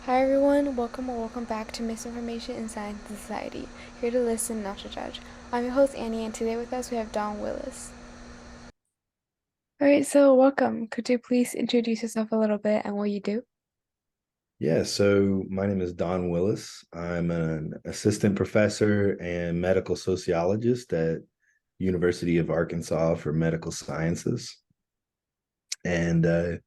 Hi everyone, welcome or welcome back to Misinformation in Science and Society. Here to listen, not to judge. I'm your host Annie, and today with us we have Don Willis. All right, so welcome. Could you please introduce yourself a little bit and what you do? Yeah, so my name is Don Willis. I'm an assistant professor and medical sociologist at University of Arkansas for Medical Sciences. And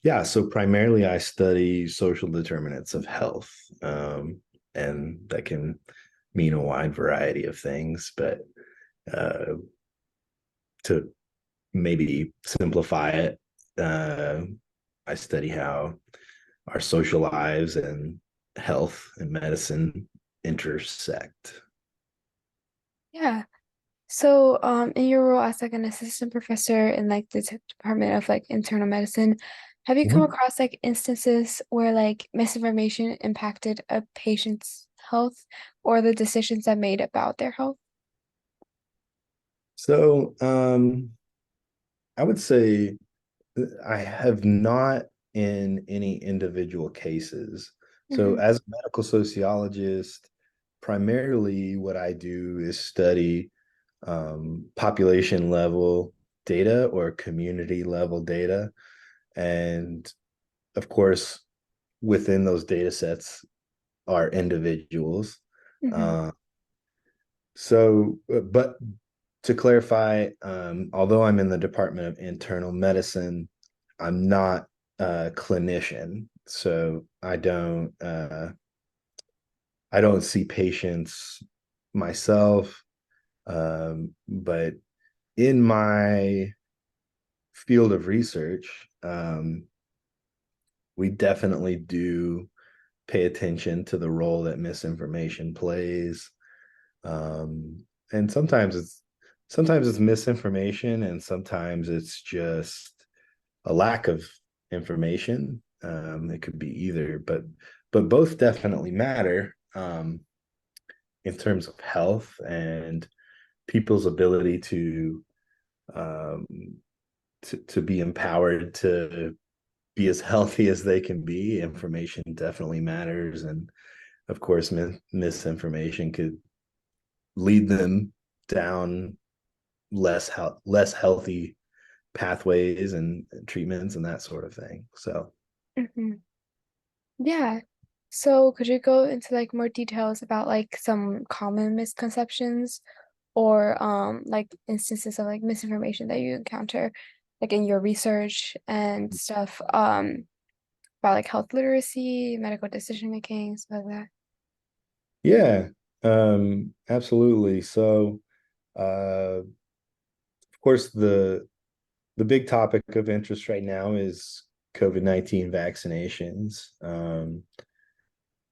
yeah, so primarily I study social determinants of health. And that can mean a wide variety of things, but uh, to maybe simplify it, I study how our social lives and health and medicine intersect. Yeah. So, in your role as like an assistant professor in like the Department of like Internal Medicine, have you come Mhm. across like instances where like misinformation impacted a patient's health or the decisions that made about their health? So I would say I have not in any individual cases. So Mm-hmm. as a medical sociologist, primarily what I do is study population level data or community level data. And of course, within those data sets are individuals. Mm-hmm. Uh, but to clarify, although I'm in the Department of Internal Medicine, I'm not a clinician, so I don't see patients myself. But in my field of research, we definitely do pay attention to the role that misinformation plays. And sometimes it's misinformation, and sometimes it's just a lack of information. It could be either, but both definitely matter in terms of health and people's ability um, to be empowered to be as healthy as they can be. Information definitely matters, and of course, misinformation could lead them down less healthy pathways and treatments and that sort of thing. So Mm-hmm. Yeah. So could you go into like more details about like some common misconceptions or like instances of like misinformation that you encounter like in your research and stuff about like health literacy, medical decision making, stuff like that. yeah, absolutely. So of course the big topic of interest right now is COVID-19 vaccinations.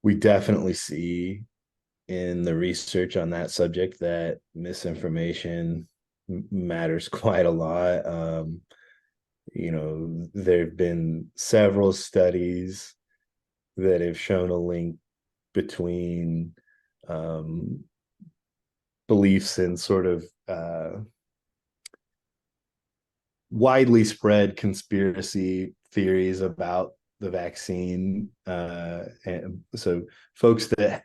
We definitely see in the research on that subject that misinformation matters quite a lot. There have been several studies that have shown a link between um, beliefs in sort of widely spread conspiracy theories about the vaccine. And so, folks that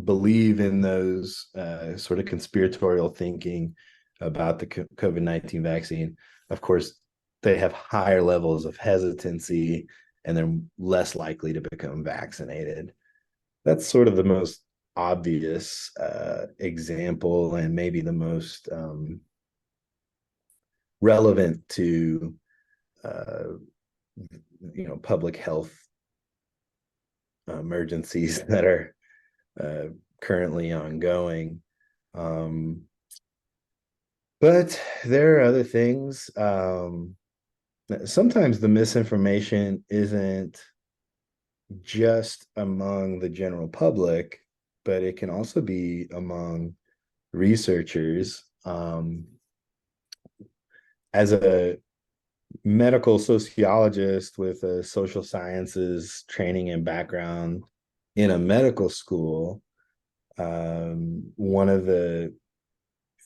believe in those sort of conspiratorial thinking about the COVID-19 vaccine, of course, they have higher levels of hesitancy and they're less likely to become vaccinated. That's sort of the most obvious example and maybe the most relevant to uh, public health emergencies that are uh, currently ongoing. Um, but there are other things. Sometimes the misinformation isn't just among the general public, but it can also be among researchers. As a medical sociologist with a social sciences training and background in a medical school, one of the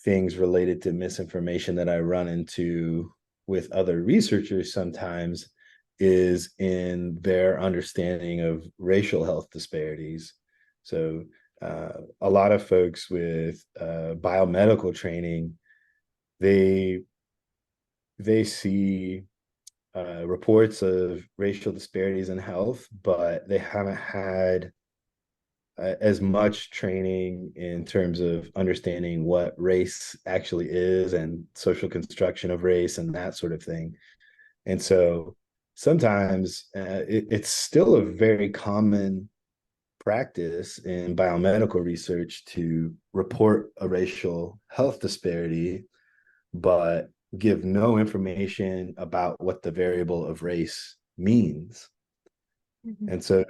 things related to misinformation that I run into with other researchers sometimes is in their understanding of racial health disparities. So a lot of folks with biomedical training, they they see reports of racial disparities in health, but they haven't had as much training in terms of understanding what race actually is and social construction of race and that sort of thing. And so sometimes it's still a very common practice in biomedical research to report a racial health disparity, but give no information about what the variable of race means. Mhm. And so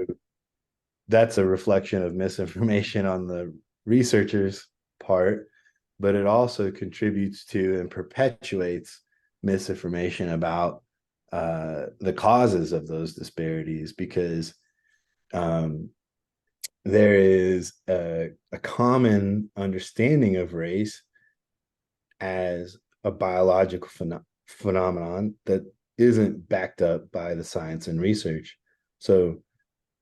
that's a reflection of misinformation on the researcher's part, but it also contributes to and perpetuates misinformation about the causes of those disparities because um, there is a common understanding of race as a biological phenomenon that isn't backed up by the science and research. So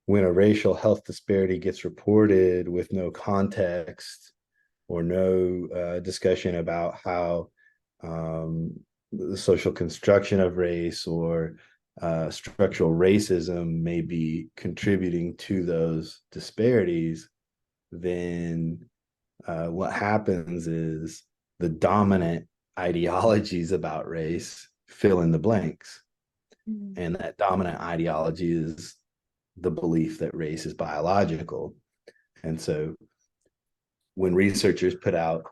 when a racial health disparity gets reported with no context or no discussion about how the social construction of race or structural racism may be contributing to those disparities, then what happens is the dominant ideologies about race fill in the blanks. Mhm. And that dominant ideology is the belief that race is biological. And so when researchers put out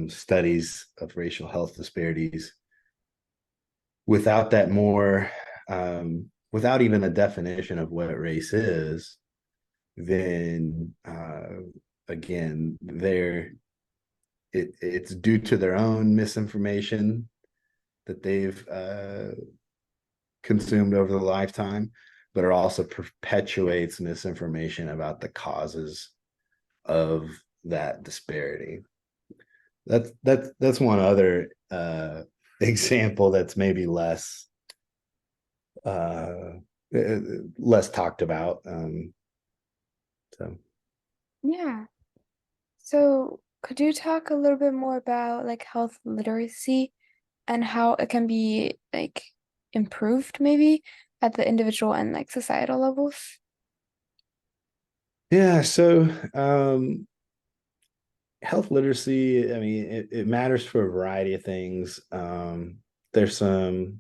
studies of racial health disparities without that more, without even a definition of what race is, then again, it's due to their own misinformation that they've consumed over the lifetime, but it also perpetuates misinformation about the causes of that disparity. That's one other example that's maybe uh, less talked about. So Yeah. So could you talk a little bit more about like health literacy and how it can be like improved maybe at the individual and like societal levels? yeah, so health literacy, I mean, it matters for a variety of things. There's some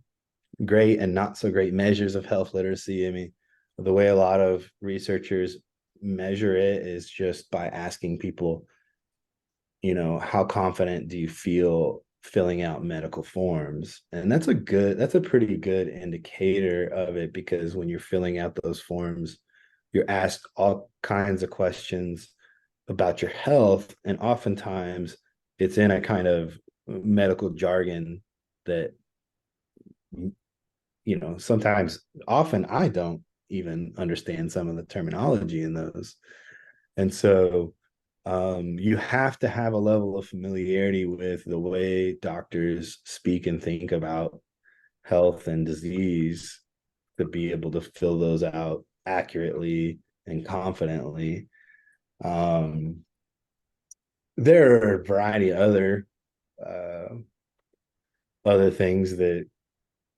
great and not so great measures of health literacy. I mean, the way a lot of researchers measure it is just by asking people, how confident do you feel filling out medical forms? And that's a pretty good indicator of it because when you're filling out those forms, you're asked all kinds of questions about your health. And oftentimes it's in a kind of medical jargon that, sometimes often I don't even understand some of the terminology in those. And so you have to have a level of familiarity with the way doctors speak and think about health and disease to be able to fill those out accurately and confidently. Um, there are a variety of other things that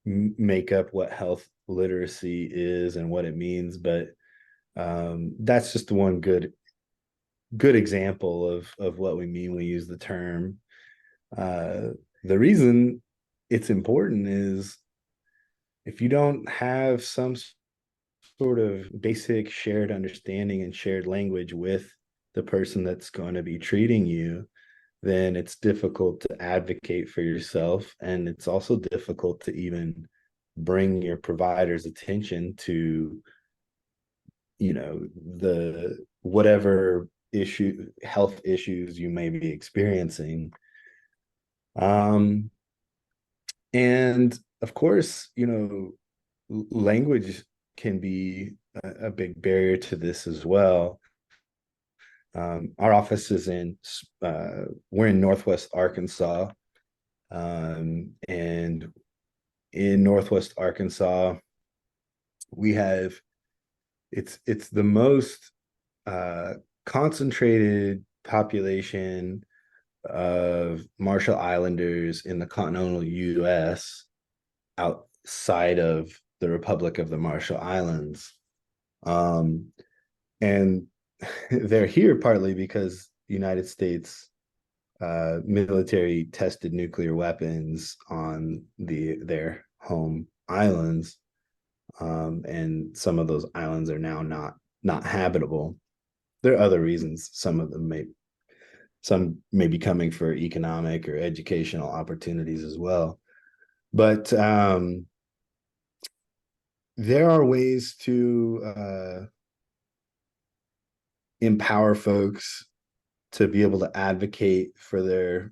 make up what health literacy is and what it means, but that's just one good example of what we mean when we use the term. Uh, the reason it's important is if you don't have some sort of basic shared understanding and shared language with the person that's going to be treating you, then it's difficult to advocate for yourself. And it's also difficult to even bring your provider's attention to, the whatever health issues you may be experiencing. Um, and of course, language can be a big barrier to this as well. Our office is we're in Northwest Arkansas. And in Northwest Arkansas, we have it's the most uh, concentrated population of Marshall Islanders in the continental U.S. outside of the Republic of the Marshall Islands. Um, and they're here partly because the United States military tested nuclear weapons on their home islands, and some of those islands are now not habitable. There are other reasons. Some may be coming for economic or educational opportunities as well. But there are ways to empower folks to be able to advocate for their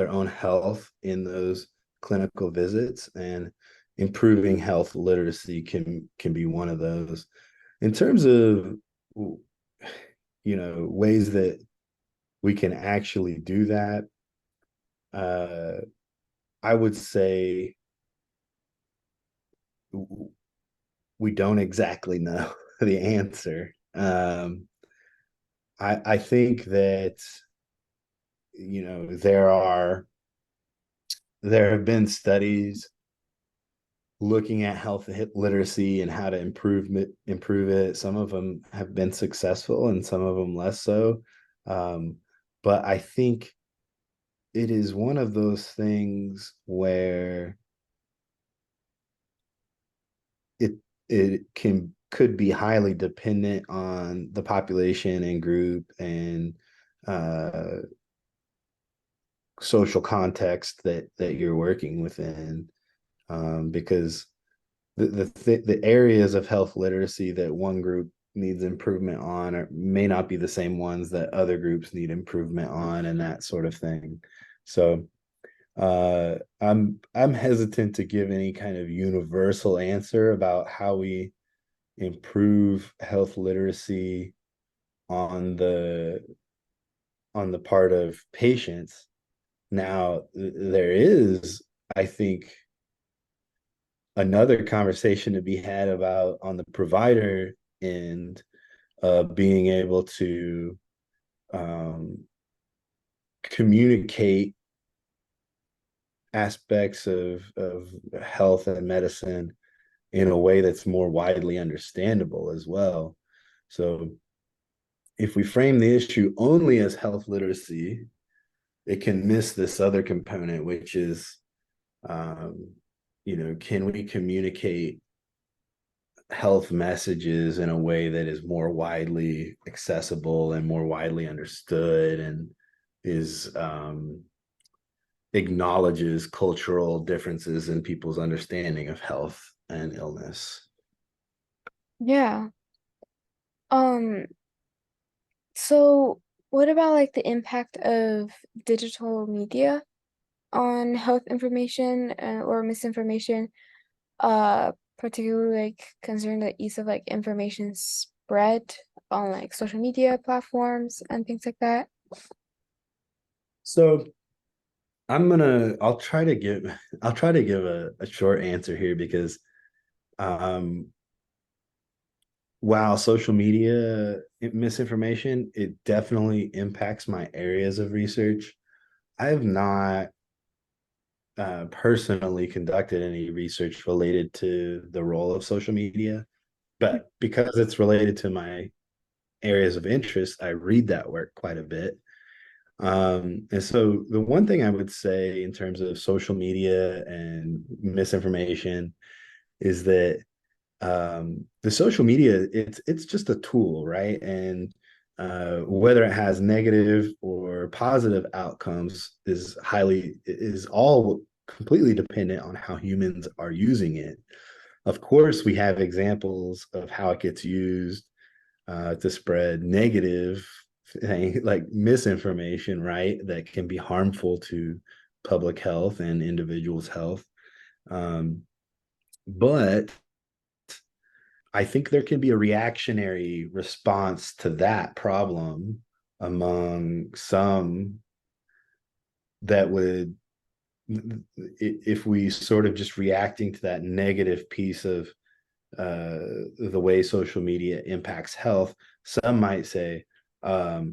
own health in those clinical visits, and improving health literacy can be one of those. In terms of ways that we can actually do that, uh, I would say we don't exactly know the answer. I think that there have been studies looking at health literacy and how to improve it. Some of them have been successful and some of them less so. But I think it is one of those things where it it could be highly dependent on the population and group and uh, social context that you're working within, because the areas of health literacy that one group needs improvement on may not be the same ones that other groups need improvement on, and that sort of thing. So I'm hesitant to give any kind of universal answer about how we improve health literacy on the part of patients. Now, there is, I think, another conversation to be had about on the provider end, being able to um, communicate aspects of health and medicine in a way that's more widely understandable as well. So if we frame the issue only as health literacy, it can miss this other component, which is, um, can we communicate health messages in a way that is more widely accessible and more widely understood, and is acknowledges cultural differences in people's understanding of health and illness. Yeah. Um, so what about like the impact of digital media on health information or misinformation, particularly like concerning the ease of like information spread on like social media platforms and things like that? So I'll try to give a short answer here, because um while social media misinformation, it definitely impacts my areas of research. I have not personally conducted any research related to the role of social media, but because it's related to my areas of interest, I read that work quite a bit. And so the one thing I would say in terms of social media and misinformation is that the social media, it's just a tool, right? And whether it has negative or positive outcomes is all completely dependent on how humans are using it. Of course, we have examples of how it gets used to spread negative like misinformation, right? That can be harmful to public health and individuals' health. Um, but I think there can be a reactionary response to that problem among some that would, if we sort of just reacting to that negative piece the way social media impacts health, some might say, well,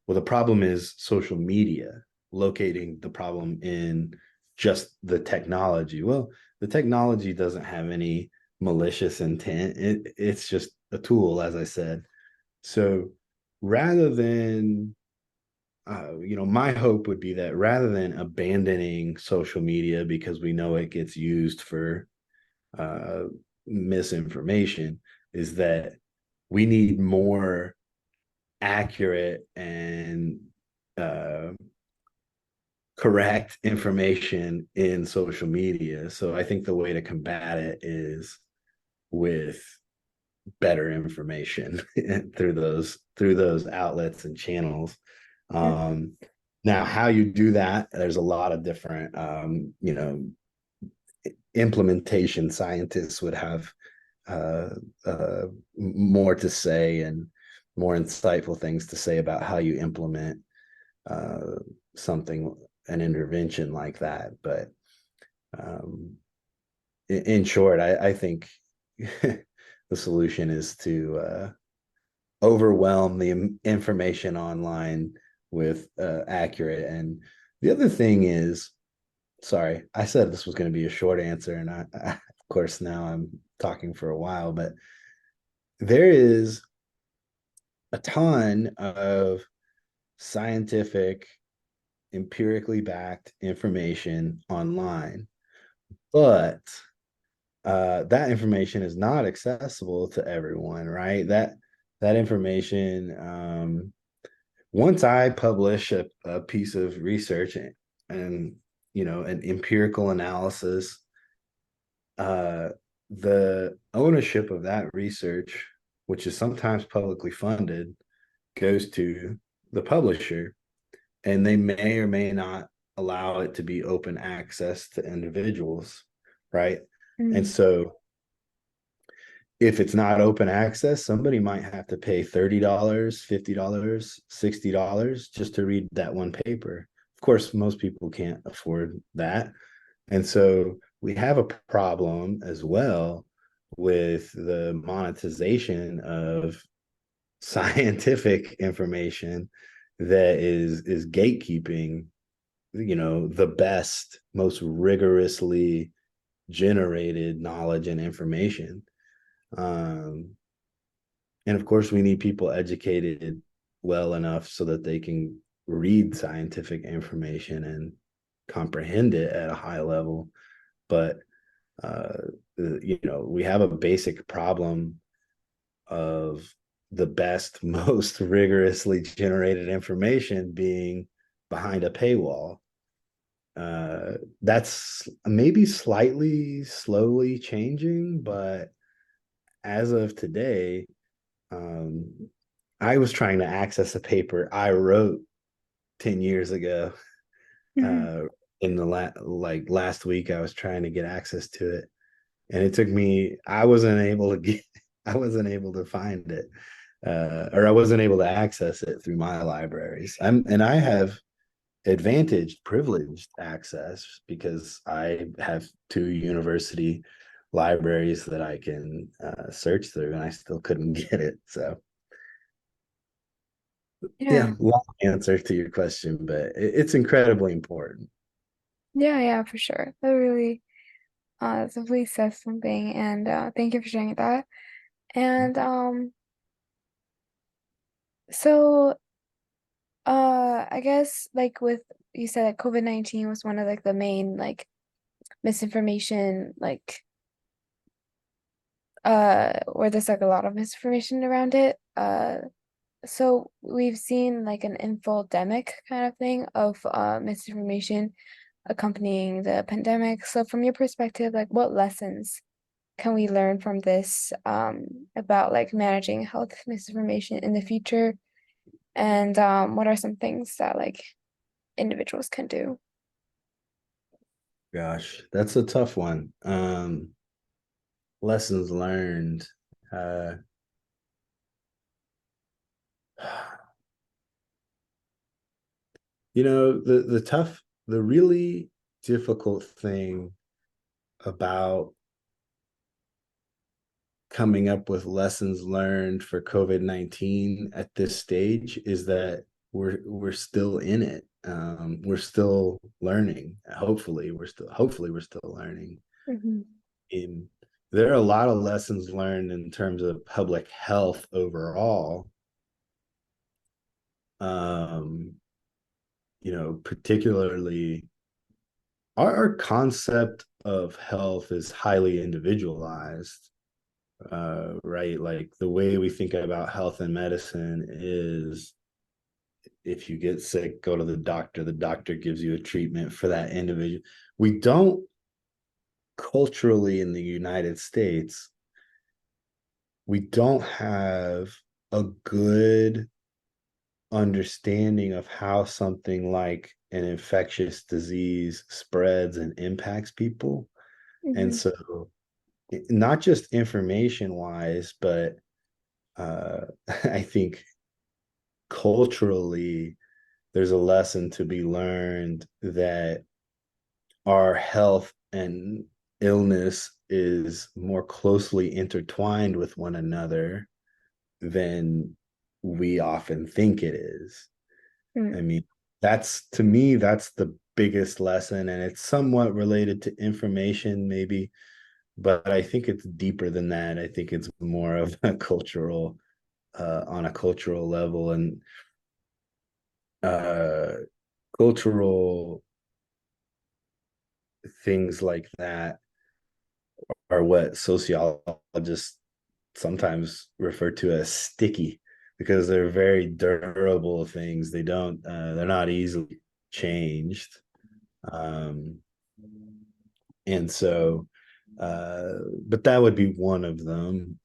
the problem is social media, locating the problem in just the technology. Well, the technology doesn't have any malicious intent. It's just a tool, as I said. So rather than my hope would be that rather than abandoning social media because we know it gets used for uh, misinformation, is that we need more accurate and uh, correct information in social media. So I think the way to combat it is with better information through those outlets and channels. Yeah. Um, Now, how you do that, there's a lot of different, implementation scientists would have uh, more to say and more insightful things to say about how you implement uh, something, an intervention like that. But um, in short, I think the solution is to overwhelm the information online with accurate. And the other thing is, sorry, I said this was going to be a short answer, and of course now I'm talking for a while, but there is a ton of scientific, empirically backed information online, but that information is not accessible to everyone, right? That information, once I publish a piece of research and an empirical analysis, uh, the ownership of that research, which is sometimes publicly funded, goes to the publisher, and they may or may not allow it to be open access to individuals, right? And Mm. so if it's not open access, somebody might have to pay $30, $50, $60 just to read that one paper. Of course, most people can't afford that. And so we have a problem as well with the monetization of scientific information that is gatekeeping, the best, most rigorously generated knowledge and information. Um, and of course, we need people educated well enough so that they can read scientific information and comprehend it at a high level. But uh, we have a basic problem of the best, most rigorously generated information being behind a paywall. That's maybe slightly slowly changing, but as of today, um, I was trying to access a paper I wrote 10 years ago. Mhm. Uh, in the like last week, I was trying to get access to it, and it took me. I wasn't able to get. I wasn't able to find it, or I wasn't able to access it through my libraries. I have advantaged, privileged access because I have two university libraries that I can search through, and I still couldn't get it. So yeah, Yeah. long answer to your question, but it's incredibly important. Yeah, yeah, for sure. That really definitely says something, and thank you for sharing that. And so I guess like with you said that COVID-19 was one of like the main like misinformation like where there's like a lot of misinformation around it. So we've seen like an infodemic kind of thing of misinformation accompanying the pandemic. So from your perspective, like what lessons can we learn from this about like managing health misinformation in the future? And what are some things that like individuals can do? Gosh, that's a tough one. Lessons learned. Uh, the really difficult thing about coming up with lessons learned for COVID-19 at this stage is that we're still in it. We're still learning. Hopefully we're still learning. Mm-hmm. In There are a lot of lessons learned in terms of public health overall. Um, Particularly our concept of health is highly individualized, right? Like the way we think about health and medicine is if you get sick, go to the doctor. The doctor gives you a treatment for that individual. We don't culturally in the United States, we don't have a good understanding of how something like an infectious disease spreads and impacts people. And Mm-hmm. so, not just information wise, but I think culturally, there's a lesson to be learned that our health and illness is more closely intertwined with one another than we often think it is. I Mm. mean, that's to me, that's the biggest lesson, and it's somewhat related to information, maybe, but I think it's deeper than that. I think it's more of a cultural, on a cultural level, and uh, cultural things like that are what sociologists sometimes refer to as sticky because they're very durable things. They're not easily changed. Um, and so, uh, but that would be one of them.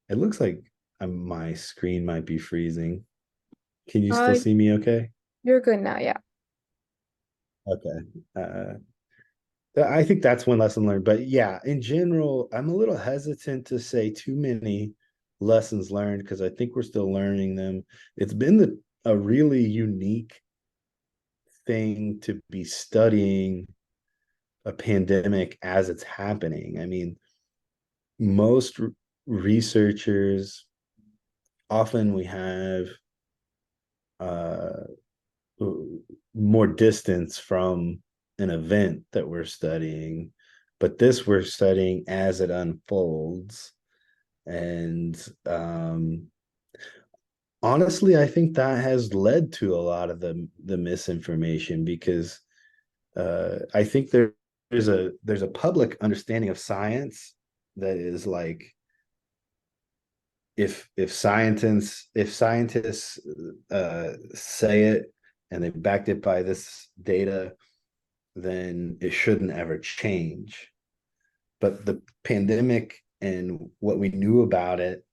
It looks like my screen might be freezing. Can you still Uh, see me okay? you're good now, yeah. Okay. Uh, I think that's one lesson learned. But yeah, in general, I'm a little hesitant to say too many lessons learned because I think we're still learning them. It's been a really unique thing to be studying a pandemic as it's happening. I mean, most researchers, often we have uh, more distance from an event that we're studying, but this we're studying as it unfolds. And honestly, I think that has led to a lot of the misinformation because I think there's a public understanding of science that is like if scientists say it and they backed it by this data, then it shouldn't ever change. But the pandemic and what we knew about it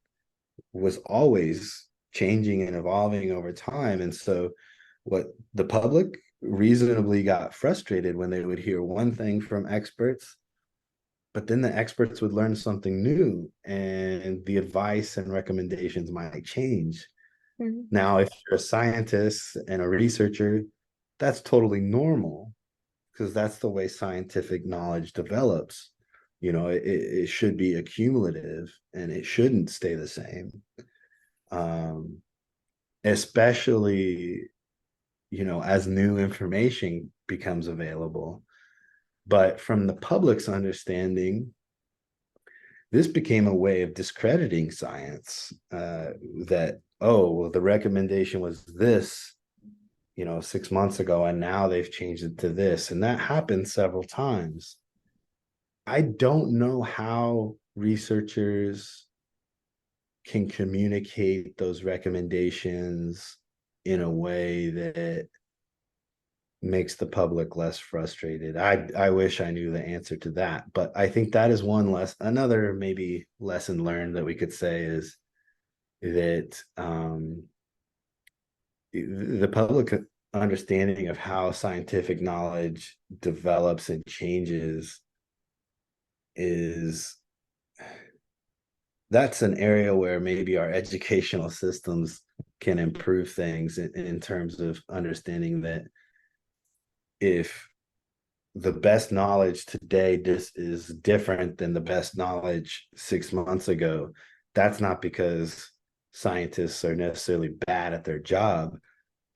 was always changing and evolving over time. And so, what the public reasonably got frustrated when they would hear one thing from experts, but then the experts would learn something new and the advice and recommendations might change. Mm-hmm. Now, if you're a scientist and a researcher, that's totally normal because that's the way scientific knowledge develops. It should be accumulative and it shouldn't stay the same. Um, Especially, as new information becomes available. But from the public's understanding, this became a way of discrediting science, that, oh, well, the recommendation was this, 6 months ago, and now they've changed it to this. And that happened several times. I don't know how researchers can communicate those recommendations in a way that makes the public less frustrated. I wish I knew the answer to that, but I think that is another maybe lesson learned that we could say is that the public understanding of how scientific knowledge develops and changes is that's an area where maybe our educational systems can improve things in terms of understanding that if the best knowledge today just is different than the best knowledge 6 months ago. That's not because scientists are necessarily bad at their job.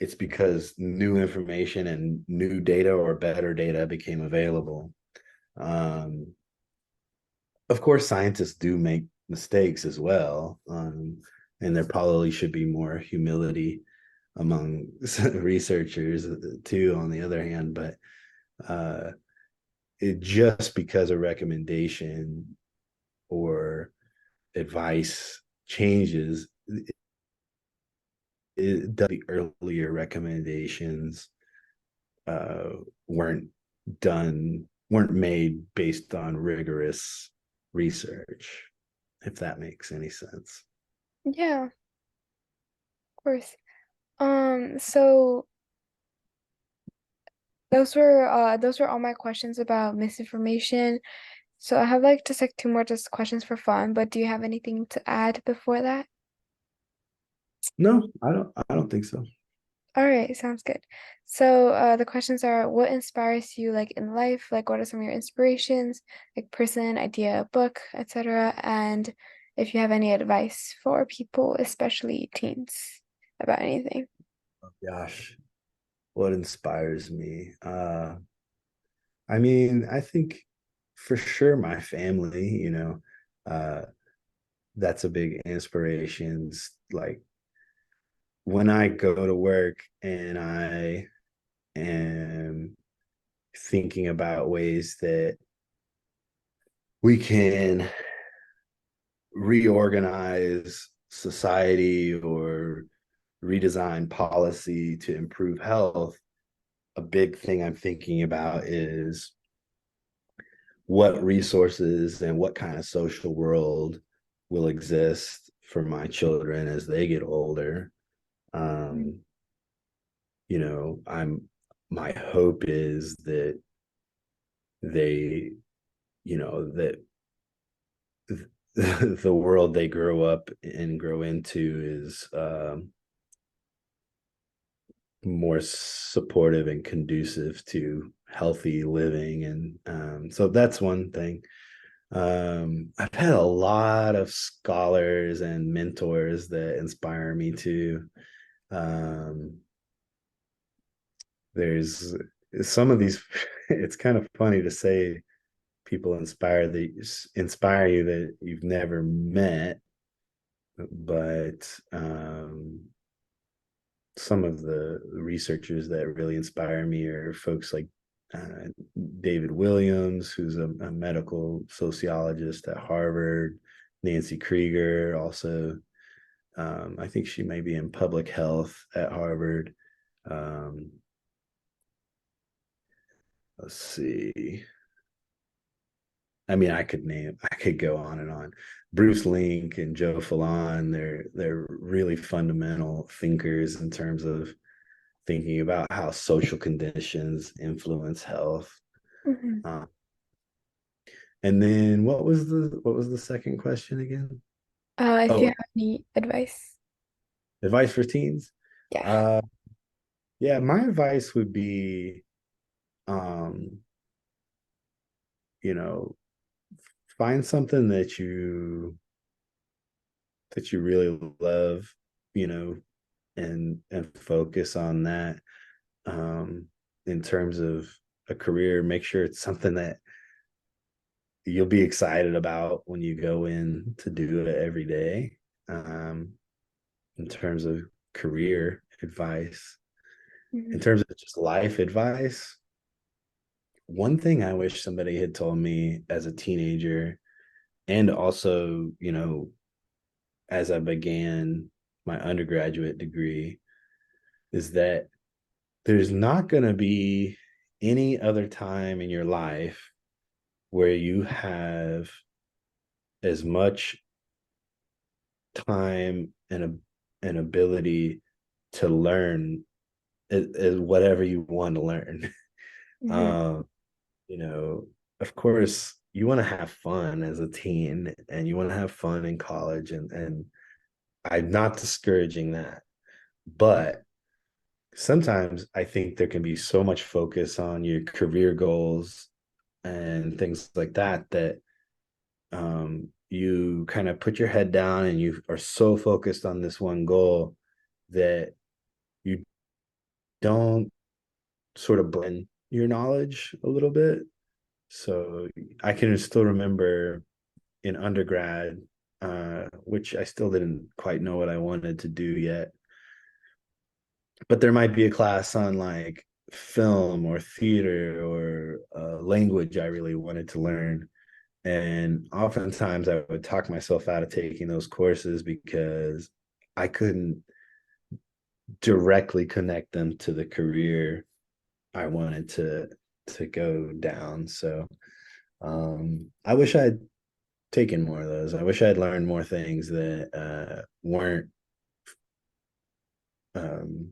It's because new information and new data or better data became available. Um, of course, scientists do make mistakes as well. And there probably should be more humility among researchers too, on the other hand. But uh, it just because a recommendation or advice changes, the earlier recommendations uh, weren't weren't made based on rigorous research, if that makes any sense. Yeah, of course. So those were all my questions about misinformation. So I have like just like two more just questions for fun, but do you have anything to add before that? No, I don't think so. All right, sounds good. So the questions are what inspires you like in life? Like what are some of your inspirations, like person, idea, book, etc. And if you have any advice for people, especially teens, about anything. Gosh, what inspires me? I mean, I think for sure my family, uh, that's a big inspiration. Like when I go to work and I am thinking about ways that we can reorganize society or redesign policy to improve health, a big thing I'm thinking about is what resources and what kind of social world will exist for my children as they get older. Um, my hope is that they, that the world they grow up and grow into is more supportive and conducive to healthy living. And so that's one thing. I've had a lot of scholars and mentors that inspire me too. Um, there's some of these, it's kind of funny to say people inspire you that you've never met, but some of the researchers that really inspire me are folks like uh, David Williams, who's a medical sociologist at Harvard, Nancy Krieger, also. I think she may be in public health at Harvard. Um, let's see. I mean, I could go on and on. Bruce Link and Joe Fallon, they're really fundamental thinkers in terms of thinking about how social conditions influence health. Mhm. Uh, and then what was the second question again? If you Oh, have any advice. advice for teens. Yeah. Uh, yeah, my advice would be, um, you know, find something that you really love, you know, and focus on that. Um, in terms of a career, make sure it's something that you'll be excited about when you go in to do it every day. Um, in terms of career advice, in Mhm. terms of just life advice, one thing I wish somebody had told me as a teenager, and also, as I began my undergraduate degree, is that there's not going to be any other time in your life where you have as much time and an ability to learn as whatever you want to learn. Mhm. um, you know, of course, you want to have fun as a teen and you want to have fun in college, and I'm not discouraging that, but sometimes I think there can be so much focus on your career goals and things like that that you kind of put your head down and you are so focused on this one goal that you don't sort of blend your knowledge a little bit. So I can still remember in undergrad, which I still didn't quite know what I wanted to do yet, but there might be a class on like film or theater or language I really wanted to learn. And oftentimes I would talk myself out of taking those courses because I couldn't directly connect them to the career I wanted to go down. So I wish I'd taken more of those. I wish I'd learned more things that weren't um,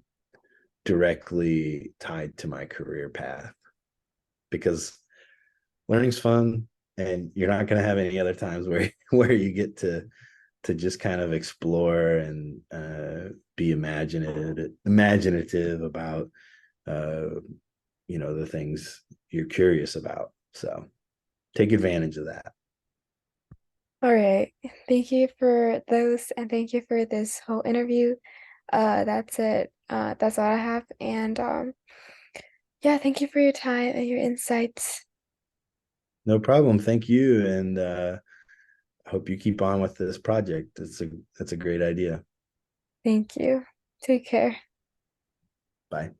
directly tied to my career path because learning's fun and you're not going to have any other times where where you get to just kind of explore and be imaginative about uh, the things you're curious about. So take advantage of that. All right. Thank you for those and thank you for this whole interview. That's it. That's all I have. And yeah, thank you for your time and your insights. No problem. Thank you, and hope you keep on with this project. That's a great idea. Thank you. Take care. Bye.